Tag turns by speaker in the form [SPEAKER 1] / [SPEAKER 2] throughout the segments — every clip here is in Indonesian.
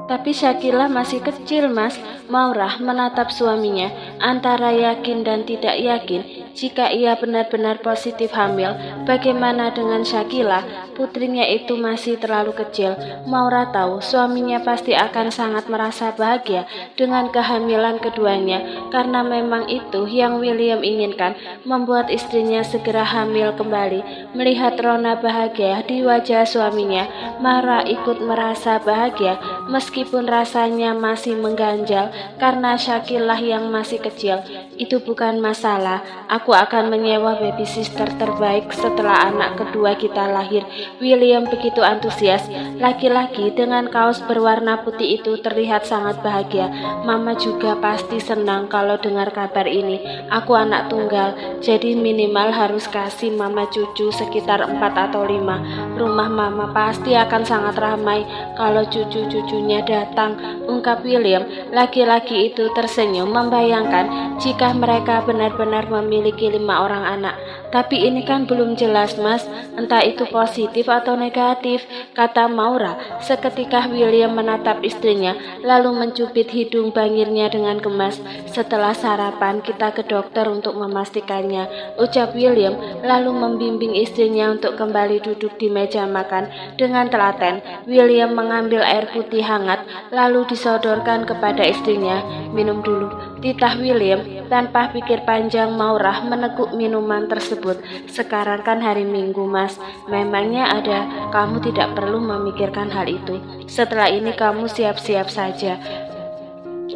[SPEAKER 1] Tapi Syakila masih kecil, Mas. Maurah menatap suaminya, antara yakin dan tidak yakin. Jika ia benar-benar positif hamil, bagaimana dengan Syakila? Putrinya itu masih terlalu kecil. Maurah tahu suaminya pasti akan sangat merasa bahagia dengan kehamilan keduanya, karena memang itu yang William inginkan, membuat istrinya segera hamil kembali. Melihat Rona bahagia di wajah suaminya, Maurah ikut merasa bahagia, meskipun rasanya masih mengganjal karena Syakilah yang masih kecil. Itu bukan masalah, aku akan menyewa baby sister terbaik setelah anak kedua kita lahir. William begitu antusias. Laki-laki dengan kaos berwarna putih itu terlihat sangat bahagia. Mama juga pasti senang kalau dengar kabar ini. Aku anak tunggal, jadi minimal harus kasih mama cucu sekitar 4 atau 5. Rumah mama pasti akan sangat ramai kalau cucu-cucunya datang, ungkap William. Laki-laki itu tersenyum membayangkan jika mereka benar-benar memiliki 5 orang anak. Tapi ini kan belum jelas, Mas, entah itu positif atau negatif, kata Maurah. Seketika William menatap istrinya, lalu mencubit hidung bangirnya dengan gemas. Setelah sarapan kita ke dokter untuk memastikannya, ucap William, lalu membimbing istrinya untuk kembali duduk di meja makan. Dengan telaten, William mengambil air putih hangat, lalu disodorkan kepada istrinya. Minum dulu, titah William. Tanpa pikir panjang, Maurah meneguk minuman tersebut. Sekarang kan hari Minggu, Mas. Memangnya ada, kamu tidak perlu memikirkan hal itu. Setelah ini kamu siap-siap saja.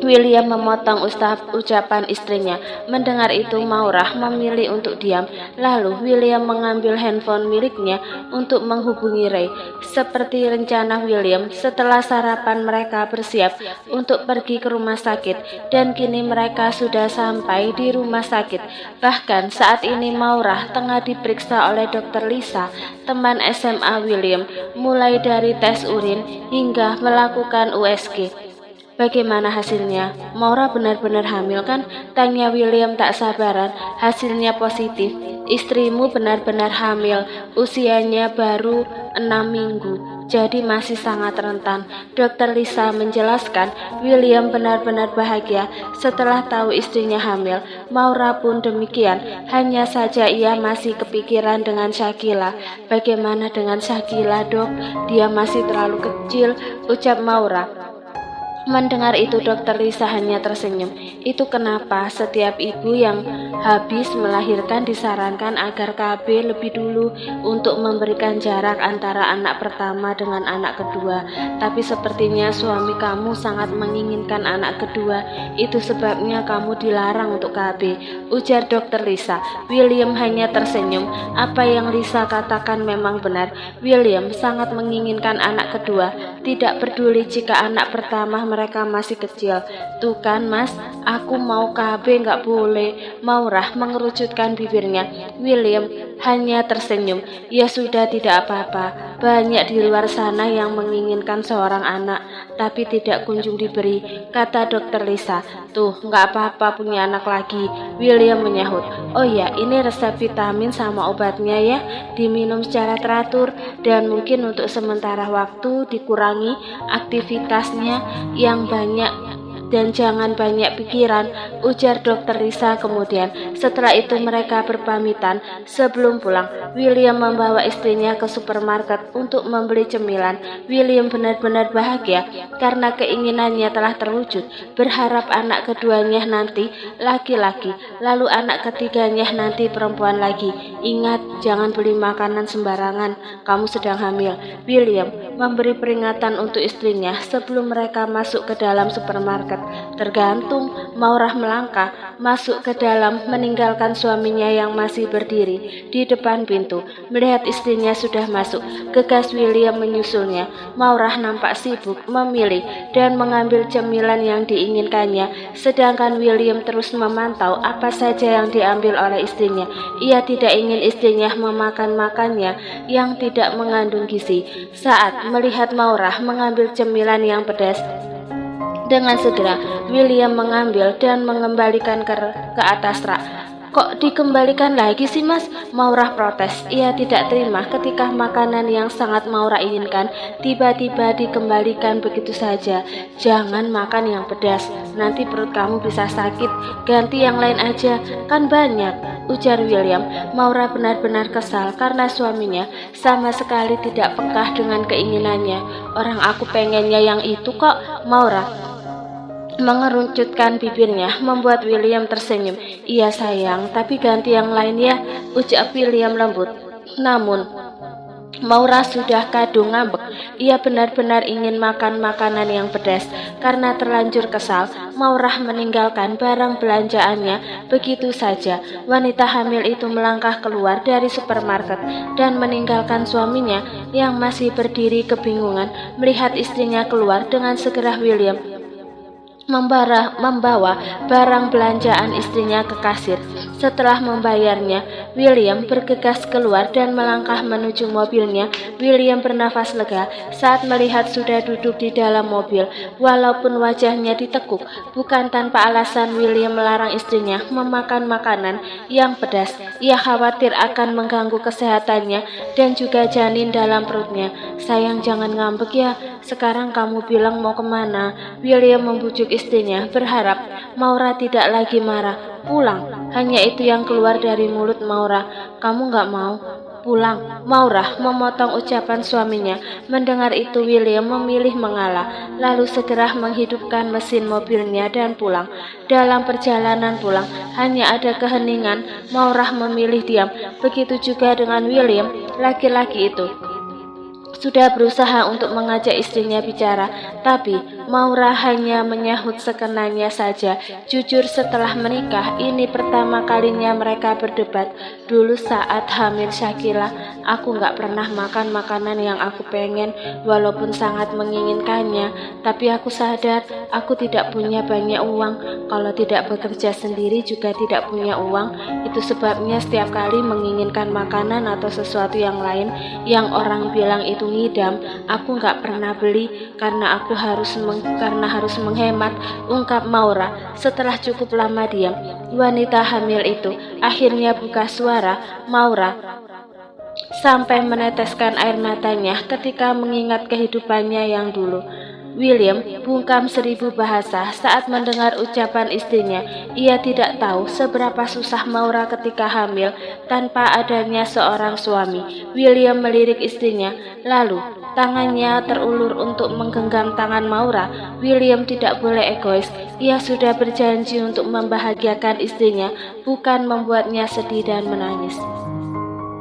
[SPEAKER 1] William memotong ucapan istrinya. Mendengar itu, Maurah memilih untuk diam. Lalu William mengambil handphone miliknya untuk menghubungi Ray. Seperti rencana William, setelah sarapan mereka bersiap untuk pergi ke rumah sakit, dan kini mereka sudah sampai di rumah sakit. Bahkan saat ini Maurah tengah diperiksa oleh Dr. Lisa, teman SMA William, mulai dari tes urin hingga melakukan USG. Bagaimana hasilnya? Maurah benar-benar hamil kan? Tanya William tak sabaran. Hasilnya positif. Istrimu benar-benar hamil. Usianya baru 6 minggu. Jadi masih sangat rentan. Dr. Lisa menjelaskan. William benar-benar bahagia setelah tahu istrinya hamil. Maurah pun demikian. Hanya saja ia masih kepikiran dengan Syakila. Bagaimana dengan Syakila, Dok? Dia masih terlalu kecil, ucap Maurah. Mendengar itu, Dr. Lisa hanya tersenyum. Itu kenapa setiap ibu yang habis melahirkan disarankan agar KB lebih dulu untuk memberikan jarak antara anak pertama dengan anak kedua. Tapi sepertinya suami kamu sangat menginginkan anak kedua. Itu sebabnya kamu dilarang untuk KB, ujar Dr. Lisa. William hanya tersenyum. Apa yang Lisa katakan memang benar. William sangat menginginkan anak kedua. Tidak peduli jika anak pertama mereka masih kecil. Tuh kan, Mas, aku mau KB nggak boleh. Maurah mengerucutkan bibirnya. William hanya tersenyum. Ya sudah, tidak apa-apa. Banyak di luar sana yang menginginkan seorang anak, tapi tidak kunjung diberi, kata Dr. Lisa. Tuh, nggak apa-apa punya anak lagi, William menyahut. Oh ya, ini resep vitamin sama obatnya ya. Diminum secara teratur dan mungkin untuk sementara waktu dikurangi aktivitasnya yang banyak dan jangan banyak pikiran, ujar Dr. Lisa kemudian. Setelah itu mereka berpamitan. Sebelum pulang, William membawa istrinya ke supermarket untuk membeli cemilan. William benar-benar bahagia karena keinginannya telah terwujud. Berharap anak keduanya nanti laki-laki, lalu anak ketiganya nanti perempuan lagi. Ingat, jangan beli makanan sembarangan, kamu sedang hamil. William memberi peringatan untuk istrinya sebelum mereka masuk ke dalam supermarket. Tergantung, Maurah melangkah masuk ke dalam meninggalkan suaminya yang masih berdiri di depan pintu. Melihat istrinya sudah masuk, gegas William menyusulnya. Maurah nampak sibuk memilih dan mengambil cemilan yang diinginkannya, sedangkan William terus memantau apa saja yang diambil oleh istrinya. Ia tidak ingin istrinya memakan-makannya yang tidak mengandung gizi. Saat melihat Maurah mengambil cemilan yang pedas, dengan segera William mengambil dan mengembalikan ke atas rak. kok dikembalikan lagi sih Mas? Maurah protes. Ia tidak terima ketika makanan yang sangat Maurah inginkan tiba-tiba dikembalikan begitu saja. Jangan makan yang pedas, nanti perut kamu bisa sakit. Ganti yang lain aja, kan banyak, ujar William. Maurah benar-benar kesal karena suaminya sama sekali tidak peka dengan keinginannya. Orang aku pengennya yang itu kok. Maurah mengerucutkan bibirnya, membuat William tersenyum. Iya sayang, tapi ganti yang lain ya, ucap William lembut. Namun Maurah sudah kadung ngambek. Ia benar-benar ingin makan makanan yang pedas. Karena terlanjur kesal, Maurah meninggalkan barang belanjaannya begitu saja. Wanita hamil itu melangkah keluar dari supermarket dan meninggalkan suaminya yang masih berdiri kebingungan melihat istrinya keluar. Dengan segera William membawa barang belanjaan istrinya ke kasir. Setelah membayarnya, William bergegas keluar dan melangkah menuju mobilnya. William bernafas lega saat melihat sudah duduk di dalam mobil. Walaupun wajahnya ditekuk, bukan tanpa alasan William melarang istrinya memakan makanan yang pedas. Ia khawatir akan mengganggu kesehatannya dan juga janin dalam perutnya. Sayang, jangan ngambek ya. Sekarang kamu bilang mau kemana? William membujuk istrinya, berharap Maurah tidak lagi marah. Pulang, hanya itu yang keluar dari mulut Maurah. Kamu gak mau pulang? Maurah memotong ucapan suaminya. Mendengar itu William memilih mengalah, lalu segera menghidupkan mesin mobilnya dan pulang. Dalam perjalanan pulang hanya ada keheningan. Maurah memilih diam. Begitu juga dengan William. Laki-laki itu sudah berusaha untuk mengajak istrinya bicara, tapi Maurah hanya menyahut sekenanya saja. Jujur, setelah menikah, ini pertama kalinya mereka berdebat. Dulu saat hamil Shakila, aku gak pernah makan makanan yang aku pengen, walaupun sangat menginginkannya. Tapi aku sadar, aku tidak punya banyak uang. Kalau tidak bekerja sendiri juga tidak punya uang. Itu sebabnya setiap kali menginginkan makanan atau sesuatu yang lain yang orang bilang itu ngidam, aku gak pernah beli karena harus menghemat, ungkap Maurah. Setelah cukup lama diam, wanita hamil itu akhirnya buka suara. Maurah sampai meneteskan air matanya ketika mengingat kehidupannya yang dulu. William bungkam 1000 bahasa saat mendengar ucapan istrinya. Ia tidak tahu seberapa susah Maurah ketika hamil tanpa adanya seorang suami. William melirik istrinya, lalu tangannya terulur untuk menggenggam tangan Maurah. William tidak boleh egois. Ia sudah berjanji untuk membahagiakan istrinya, bukan membuatnya sedih dan menangis.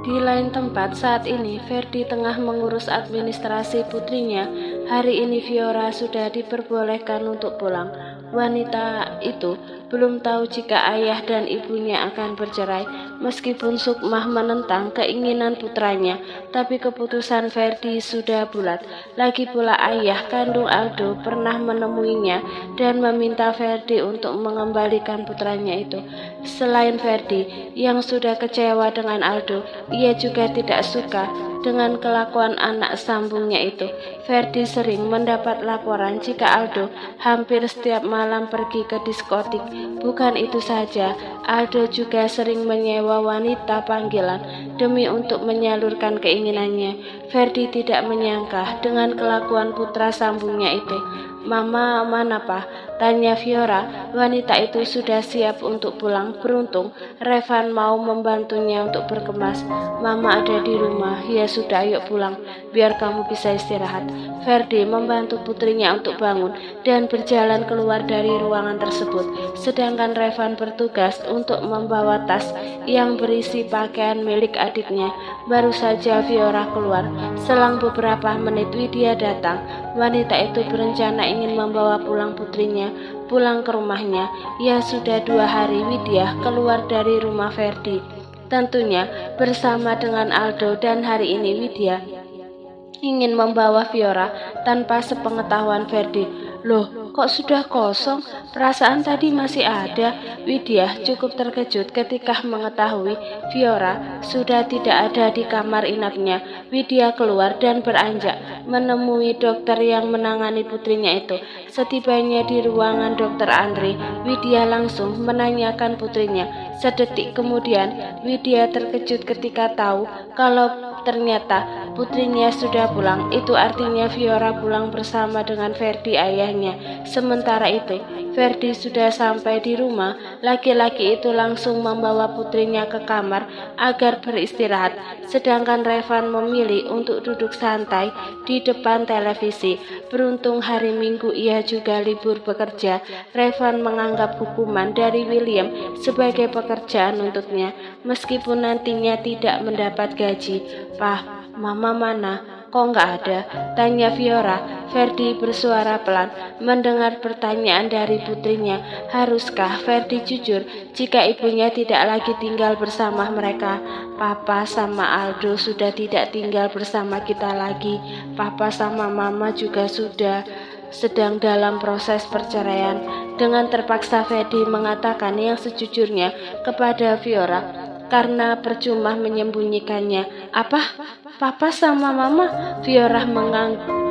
[SPEAKER 1] Di lain tempat, saat ini Ferdi tengah mengurus administrasi putrinya. Hari ini Fiora sudah diperbolehkan untuk pulang. Wanita itu belum tahu jika ayah dan ibunya akan bercerai. Meskipun Sukmah menentang keinginan putranya, tapi keputusan Ferdi sudah bulat. Lagi pula ayah kandung Aldo pernah menemuinya dan meminta Ferdi untuk mengembalikan putranya itu. Selain Ferdi yang sudah kecewa dengan Aldo, ia juga tidak suka dengan kelakuan anak sambungnya itu. Ferdi sering mendapat laporan jika Aldo hampir setiap malam pergi ke diskotik. Bukan itu saja, Aldo juga sering menyewa wanita panggilan demi untuk menyalurkan keinginannya. Ferdi tidak menyangka dengan kelakuan putra sambungnya itu. Mama mana Pak? Tanya Fiora. Wanita itu sudah siap untuk pulang. Beruntung Revan mau membantunya untuk berkemas. Mama ada di rumah. Ya sudah, ayo pulang biar kamu bisa istirahat. Ferdi membantu putrinya untuk bangun dan berjalan keluar dari ruangan tersebut. Sedangkan Revan bertugas untuk membawa tas yang berisi pakaian milik adiknya. Baru saja Fiora keluar, selang beberapa menit Widya datang. Wanita itu berencana ingin membawa pulang putrinya pulang ke rumahnya. Ya sudah 2 hari Widya keluar dari rumah Ferdi, tentunya bersama dengan Aldo, dan hari ini Widya ingin membawa Fiora tanpa sepengetahuan Ferdi. Loh, kok sudah kosong? Perasaan tadi masih ada. Widya cukup terkejut ketika mengetahui Fiora sudah tidak ada di kamar inapnya. Widya keluar dan beranjak menemui dokter yang menangani putrinya itu. Setibanya di ruangan dokter Andre, Widya langsung menanyakan putrinya. Sedetik kemudian, Widya terkejut ketika tahu kalau ternyata putrinya sudah pulang. Itu artinya Fiora pulang bersama dengan Ferdi ayahnya. Sementara itu, Ferdi sudah sampai di rumah. Laki-laki itu langsung membawa putrinya ke kamar agar beristirahat. Sedangkan Revan memilih untuk duduk santai di depan televisi. Beruntung hari Minggu ia juga libur bekerja. Revan menganggap hukuman dari William sebagai pekerjaan untuknya, meskipun nantinya tidak mendapat gaji. "Pah, Mama mana? Kok nggak ada?" tanya Fiora. Ferdi bersuara pelan mendengar pertanyaan dari putrinya. Haruskah Ferdi jujur jika ibunya tidak lagi tinggal bersama mereka? "Papa sama Aldo sudah tidak tinggal bersama kita lagi. Papa sama Mama juga sudah sedang dalam proses perceraian." Dengan terpaksa Ferdi mengatakan yang sejujurnya kepada Fiora karena percuma menyembunyikannya. "Apa? Papa sama Mama?" Fiora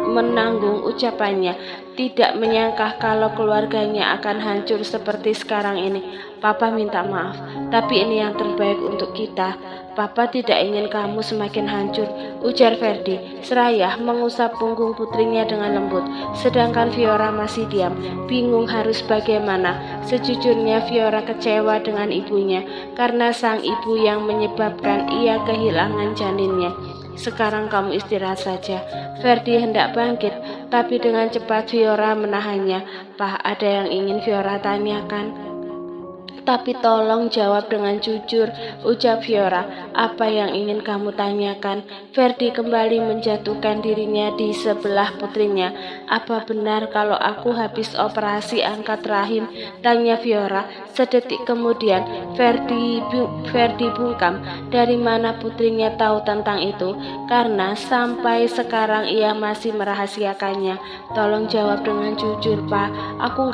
[SPEAKER 1] menanggung ucapannya, tidak menyangka kalau keluarganya akan hancur seperti sekarang ini. "Papa minta maaf, tapi ini yang terbaik untuk kita. Papa tidak ingin kamu semakin hancur," ujar Ferdi seraya mengusap punggung putrinya dengan lembut. Sedangkan Fiora masih diam, bingung harus bagaimana. Sejujurnya Fiora kecewa dengan ibunya karena sang ibu yang menyebabkan ia kehilangan janinnya. "Sekarang kamu istirahat saja." Ferdi hendak bangkit, tapi dengan cepat Fiora menahannya. "Pak, ada yang ingin Fiora tanyakan." "Tapi tolong jawab dengan jujur," ucap Fiora. "Apa yang ingin kamu tanyakan?" Ferdi kembali menjatuhkan dirinya di sebelah putrinya. "Apa benar kalau aku habis operasi angkat rahim?" tanya Fiora. Sedetik kemudian Ferdi bungkam dari mana putrinya tahu tentang itu, karena sampai sekarang ia masih merahasiakannya. "Tolong jawab dengan jujur, Pak. Aku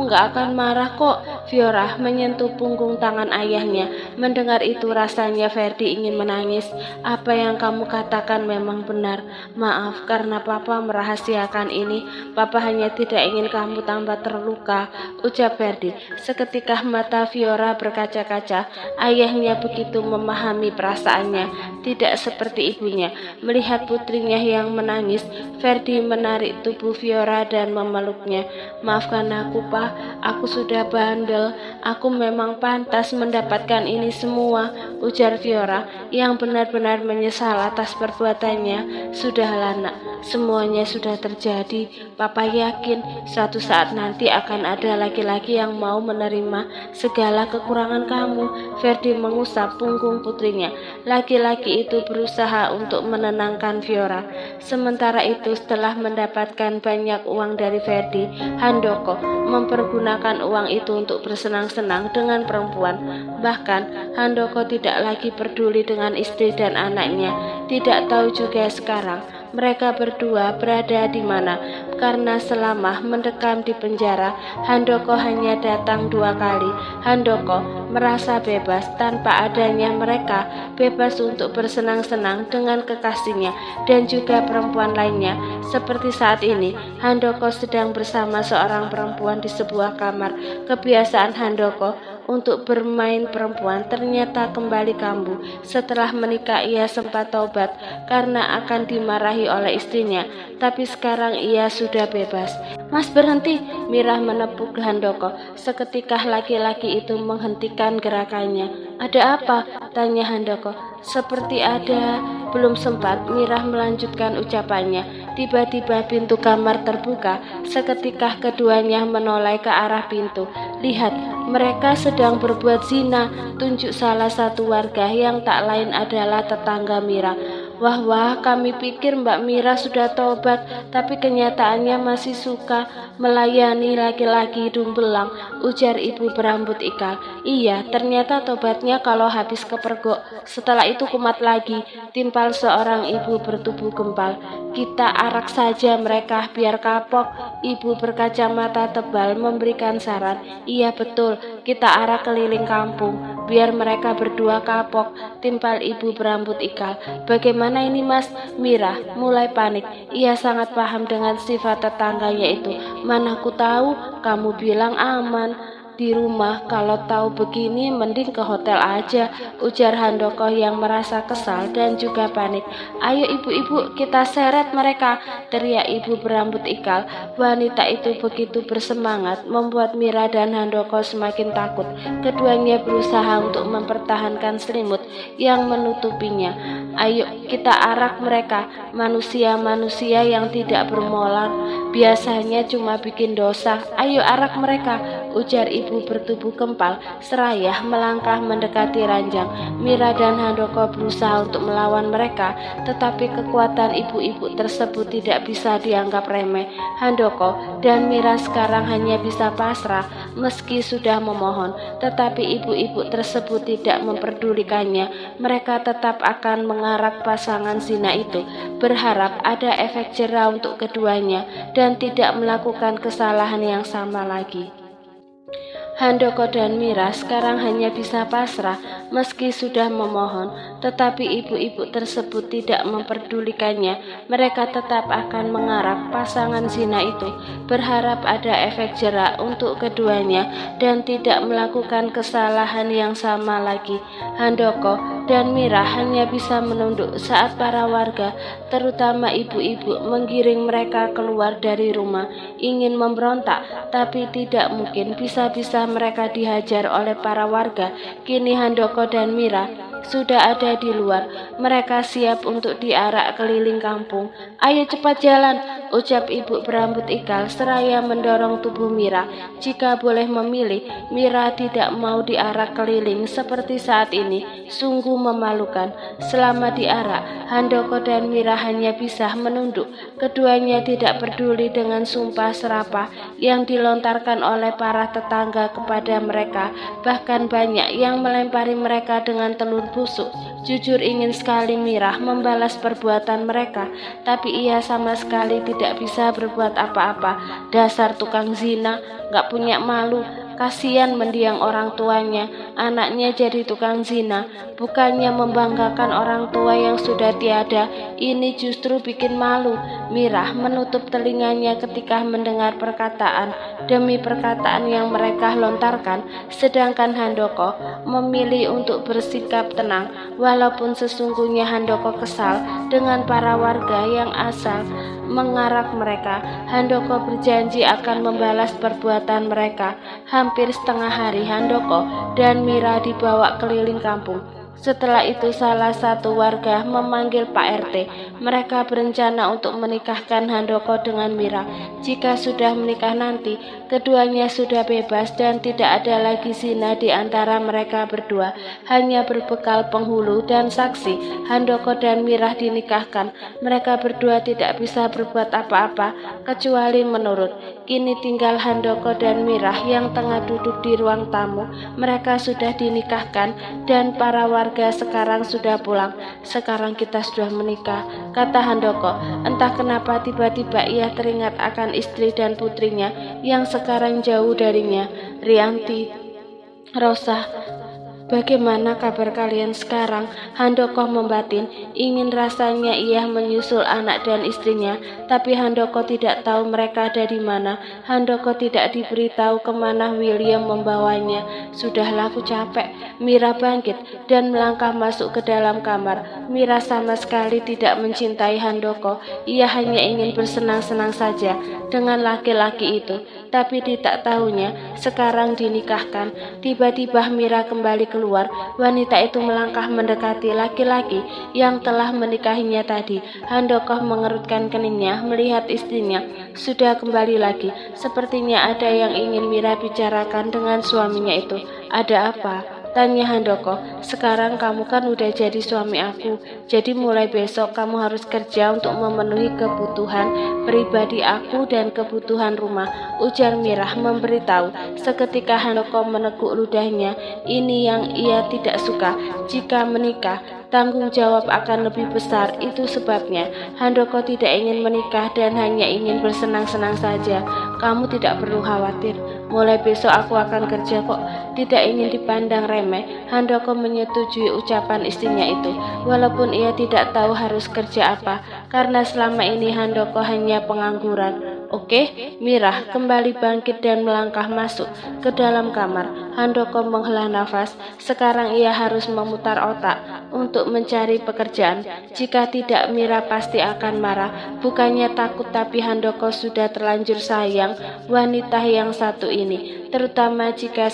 [SPEAKER 1] nggak akan marah kok." Fiora menyentuh punggung tangan ayahnya. Mendengar itu rasanya Ferdi ingin menangis. "Apa yang kamu katakan memang benar. Maaf karena Papa merahasiakan ini. Papa hanya tidak ingin kamu tambah terluka," ucap Ferdi. Seketika mata Fiora berkaca-kaca. Ayahnya begitu memahami perasaannya, tidak seperti ibunya. Melihat putrinya yang menangis, Ferdi menarik tubuh Fiora dan memeluknya. "Maafkan aku, Pak. Aku sudah bandel. Aku memang pantas mendapatkan ini semua," ujar Fiora yang benar-benar menyesal atas perbuatannya. "Sudahlah, Nak. Semuanya sudah terjadi. Papa yakin suatu saat nanti akan ada laki-laki yang mau menerima segala kekurangan kamu." Ferdi mengusap punggung putrinya. Laki-laki itu berusaha untuk menenangkan Fiora. Sementara itu, setelah mendapatkan banyak uang dari Ferdi, Handoko mempergunakan uang itu untuk bersenang-senang dengan perempuan. Bahkan Handoko tidak lagi peduli dengan istri dan anaknya. Tidak tahu juga sekarang mereka berdua berada di mana, karena selama mendekam di penjara, Handoko hanya datang 2 kali. Handoko merasa bebas tanpa adanya mereka, bebas untuk bersenang-senang dengan kekasihnya dan juga perempuan lainnya. Seperti saat ini, Handoko sedang bersama seorang perempuan di sebuah kamar. Kebiasaan Handoko untuk bermain perempuan ternyata kembali kambuh. Setelah menikah ia sempat taubat karena akan dimarahi oleh istrinya, tapi sekarang ia sudah bebas. "Mas, berhenti!" Mirah menepuk Handoko. Seketika laki-laki itu menghentikan gerakannya. "Ada apa?" tanya Handoko. Seperti ada. Belum sempat Mirah melanjutkan ucapannya, tiba-tiba pintu kamar terbuka. Seketika keduanya menoleh ke arah pintu. "Lihat, mereka sedang berbuat zina," tunjuk salah satu warga yang tak lain adalah tetangga Mirah. Wah, wah, kami pikir Mbak Mira sudah tobat, tapi kenyataannya masih suka melayani laki-laki hidung belang, ujar ibu berambut ikal. Iya, ternyata tobatnya kalau habis kepergok. Setelah itu kumat lagi, timpal seorang ibu bertubuh gempal. Kita arak saja mereka biar kapok. Ibu berkacamata tebal memberikan saran. Iya betul, kita arak keliling kampung biar mereka berdua kapok, timpal ibu berambut ikal. Bagaimana ini Mas? Mira mulai panik. Ia sangat paham dengan sifat tetangganya itu. Mana ku tahu, kamu bilang aman di rumah, kalau tahu begini mending ke hotel aja, ujar Handoko yang merasa kesal dan juga panik. Ayo ibu-ibu, kita seret mereka, teriak ibu berambut ikal. Wanita itu begitu bersemangat membuat Mira dan Handoko semakin takut. Keduanya berusaha untuk mempertahankan selimut yang menutupinya. Ayo kita arak mereka, manusia-manusia yang tidak bermoral, biasanya cuma bikin dosa. Ayo arak mereka, ujar ibu bertubuh gempal seraya melangkah mendekati ranjang. Mira dan Handoko berusaha untuk melawan mereka, tetapi kekuatan ibu-ibu tersebut tidak bisa dianggap remeh. Handoko dan Mira sekarang hanya bisa pasrah meski sudah memohon, tetapi ibu-ibu tersebut tidak memperdulikannya. Mereka tetap akan mengarak pasangan zina itu, berharap ada efek jera untuk keduanya dan tidak melakukan kesalahan yang sama lagi. Handoko dan Mira sekarang hanya bisa pasrah meski sudah memohon, tetapi ibu-ibu tersebut tidak memperdulikannya. Mereka tetap akan mengarak pasangan zina itu, berharap ada efek jera untuk keduanya dan tidak melakukan kesalahan yang sama lagi. Handoko dan Mira hanya bisa menunduk saat para warga, terutama ibu-ibu, menggiring mereka keluar dari rumah. Ingin memberontak, tapi tidak mungkin. Bisa-bisa mereka dihajar oleh para warga. Kini Handoko dan Mira sudah ada di luar. Mereka siap untuk diarak keliling kampung. Ayo cepat jalan, ucap ibu berambut ikal seraya mendorong tubuh Mira. Jika boleh memilih, Mira tidak mau diarak keliling seperti saat ini. Sungguh memalukan. Selama diarak, Handoko dan Mira hanya bisa menunduk. Keduanya tidak peduli dengan sumpah serapah yang dilontarkan oleh para tetangga kepada mereka. Bahkan banyak yang melempari mereka dengan telur busuk. Jujur ingin sekali Mira membalas perbuatan mereka, tapi ia sama sekali tidak bisa berbuat apa-apa. Dasar tukang zina, gak punya malu. Kasihan mendiang orang tuanya, anaknya jadi tukang zina. Bukannya membanggakan orang tua yang sudah tiada, ini justru bikin malu. Mira menutup telinganya ketika mendengar perkataan demi perkataan yang mereka lontarkan, sedangkan Handoko memilih untuk bersikap tenang. Walaupun sesungguhnya Handoko kesal dengan para warga yang asal mengarak mereka, Handoko berjanji akan membalas perbuatan mereka. Hampir setengah hari Handoko dan Mira dibawa keliling kampung. Setelah itu salah satu warga memanggil Pak RT. Mereka berencana untuk menikahkan Handoko dengan Mira. Jika sudah menikah nanti, keduanya sudah bebas dan tidak ada lagi zina di antara mereka berdua. Hanya berbekal penghulu dan saksi, Handoko dan Mira dinikahkan. Mereka berdua tidak bisa berbuat apa-apa kecuali menurut. Kini tinggal Handoko dan Mira yang tengah duduk di ruang tamu. Mereka sudah dinikahkan dan para warga sekarang sudah pulang. Sekarang kita sudah menikah, kata Handoko. Entah kenapa tiba-tiba ia teringat akan istri dan putrinya yang sekarang jauh darinya. Rianti, Rosa, bagaimana kabar kalian sekarang? Handoko membatin. Ingin rasanya ia menyusul anak dan istrinya, tapi Handoko tidak tahu mereka ada di mana. Handoko tidak diberitahu kemana William membawanya. Sudahlah, aku capek. Mira bangkit dan melangkah masuk ke dalam kamar. Mira sama sekali tidak mencintai Handoko. Ia hanya ingin bersenang-senang saja dengan laki-laki itu. Tapi tidak tahunya sekarang dinikahkan. Tiba-tiba Mira kembali keluar. Wanita itu melangkah mendekati laki-laki yang telah menikahinya tadi. Handoko mengerutkan keningnya melihat istrinya sudah kembali lagi. Sepertinya ada yang ingin Mira bicarakan dengan suaminya itu. Ada apa? Tanya Handoko. Sekarang kamu kan udah jadi suami aku, jadi mulai besok kamu harus kerja untuk memenuhi kebutuhan pribadi aku dan kebutuhan rumah, ujar Mirah memberitahu. Seketika Handoko meneguk ludahnya. Ini yang ia tidak suka. Jika menikah, tanggung jawab akan lebih besar. Itu sebabnya Handoko tidak ingin menikah dan hanya ingin bersenang-senang saja. Kamu tidak perlu khawatir. Mulai besok aku akan kerja kok. Tidak ingin dipandang remeh, Handoko menyetujui ucapan istrinya itu, walaupun ia tidak tahu harus kerja apa, karena selama ini Handoko hanya pengangguran. Oke, Mirah kembali bangkit dan melangkah masuk ke dalam kamar. Handoko menghela nafas. Sekarang ia harus memutar otak untuk mencari pekerjaan. Jika tidak, Mirah pasti akan marah. Bukannya takut, tapi Handoko sudah terlanjur sayang wanita yang satu ini, terutama jika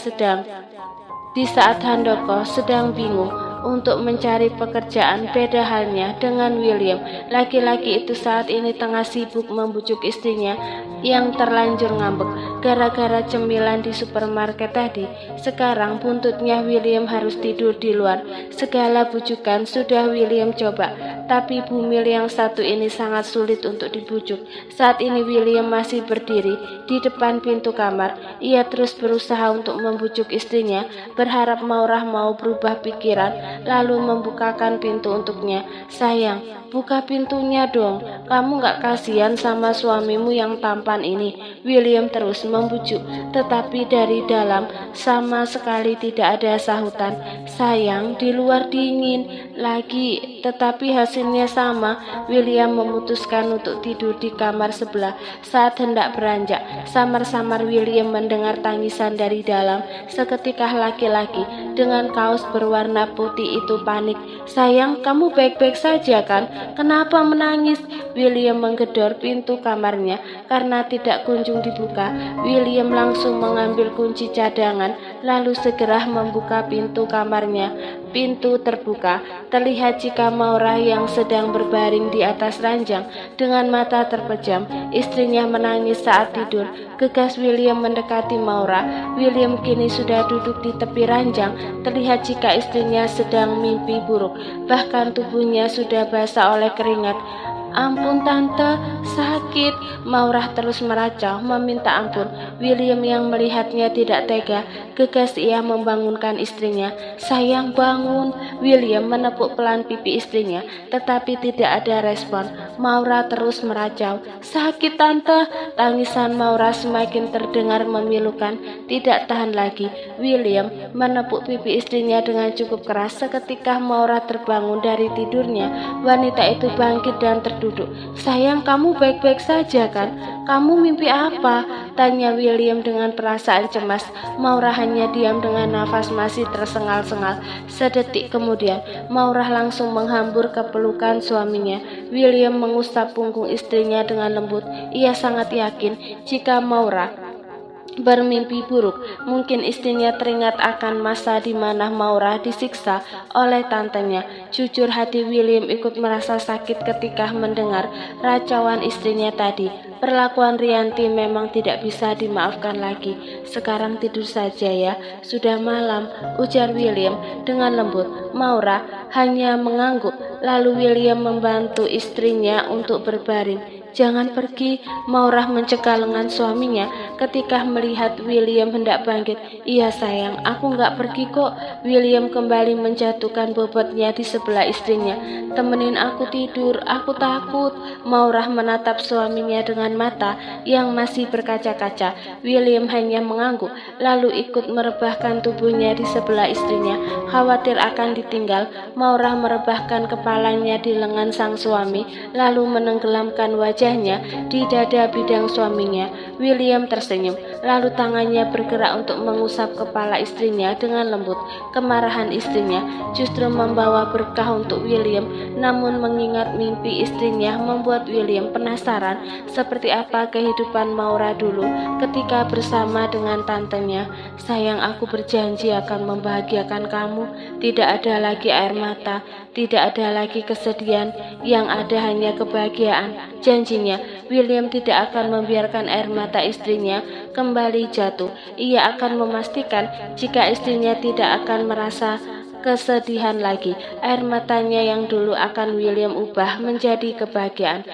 [SPEAKER 1] di saat Handoko sedang bingung untuk mencari pekerjaan. Beda halnya dengan William. Laki-laki itu saat ini tengah sibuk membujuk istrinya yang terlanjur ngambek gara-gara cemilan di supermarket tadi. Sekarang buntutnya William harus tidur di luar. Segala bujukan sudah William coba, tapi bumil yang satu ini sangat sulit untuk dibujuk. Saat ini William masih berdiri di depan pintu kamar. Ia terus berusaha untuk membujuk istrinya, berharap Maurah mau berubah pikiran, lalu membukakan pintu untuknya. Sayang, buka pintunya dong. Kamu gak kasihan sama suamimu yang tampan ini? William terus membujuk, tetapi dari dalam sama sekali tidak ada sahutan. Sayang, di luar dingin lagi, tetapi hasilnya sama. William memutuskan untuk tidur di kamar sebelah. Saat hendak beranjak, samar-samar William mendengar tangisan dari dalam. Seketika laki-laki dengan kaos berwarna putih itu panik. Sayang, kamu baik-baik saja kan? Kenapa menangis? William menggedor pintu kamarnya karena tidak kunjung dibuka. William langsung mengambil kunci cadangan lalu segera membuka pintu kamarnya. Pintu terbuka. Terlihat jika Maurah yang sedang berbaring di atas ranjang dengan mata terpejam. Istrinya menangis saat tidur. Gegas William mendekati Maurah. William kini sudah duduk di tepi ranjang. Terlihat jika istrinya sedang mimpi buruk. Bahkan tubuhnya sudah basah oleh keringat. Ampun tante, sakit. Maurah terus meracau meminta ampun. William yang melihatnya tidak tega. Gegas ia membangunkan istrinya. Sayang, bangun. William menepuk pelan pipi istrinya, tetapi tidak ada respon. Maurah terus meracau. Sakit tante. Tangisan Maurah semakin terdengar memilukan. Tidak tahan lagi, William menepuk pipi istrinya dengan cukup keras. Seketika Maurah terbangun dari tidurnya. Wanita itu bangkit dan terduduk. Sayang, kamu baik-baik saja kan? Kamu mimpi apa? Tanya William dengan perasaan cemas. Maurah hanya diam dengan nafas masih tersengal-sengal. Sedetik kemudian, Maurah langsung menghambur ke pelukan suaminya. William mengusap punggung istrinya dengan lembut. Ia sangat yakin jika Maurah bermimpi buruk, mungkin istrinya teringat akan masa di mana Maurah disiksa oleh tantenya. Jujur hati William ikut merasa sakit ketika mendengar racauan istrinya tadi. Perlakuan Rianti memang tidak bisa dimaafkan lagi. Sekarang tidur saja ya, sudah malam, ujar William dengan lembut. Maurah hanya mengangguk, lalu William membantu istrinya untuk berbaring. Jangan pergi, Maurah mencekal lengan suaminya ketika melihat William hendak bangkit. Iya sayang, aku nggak pergi kok. William kembali menjatuhkan bobotnya di sebelah istrinya. Temenin aku tidur, aku takut. Maurah menatap suaminya dengan mata yang masih berkaca-kaca. William hanya mengangguk, lalu ikut merebahkan tubuhnya di sebelah istrinya. Khawatir akan ditinggal, Maurah merebahkan kepalanya di lengan sang suami, lalu menenggelamkan wajahnya di dada bidang suaminya. William tersenyum, lalu tangannya bergerak untuk mengusap kepala istrinya dengan lembut. Kemarahan istrinya justru membawa berkah untuk William, namun mengingat mimpi istrinya membuat William penasaran seperti apa kehidupan Maurah dulu ketika bersama dengan tantenya. Sayang, aku berjanji akan membahagiakan kamu. Tidak ada lagi air mata, tidak ada lagi kesedihan, yang ada hanya kebahagiaan. Janjinya, William tidak akan membiarkan air mata istrinya kembali jatuh. Ia akan memastikan jika istrinya tidak akan merasa kesedihan lagi. Air matanya yang dulu akan William ubah menjadi kebahagiaan.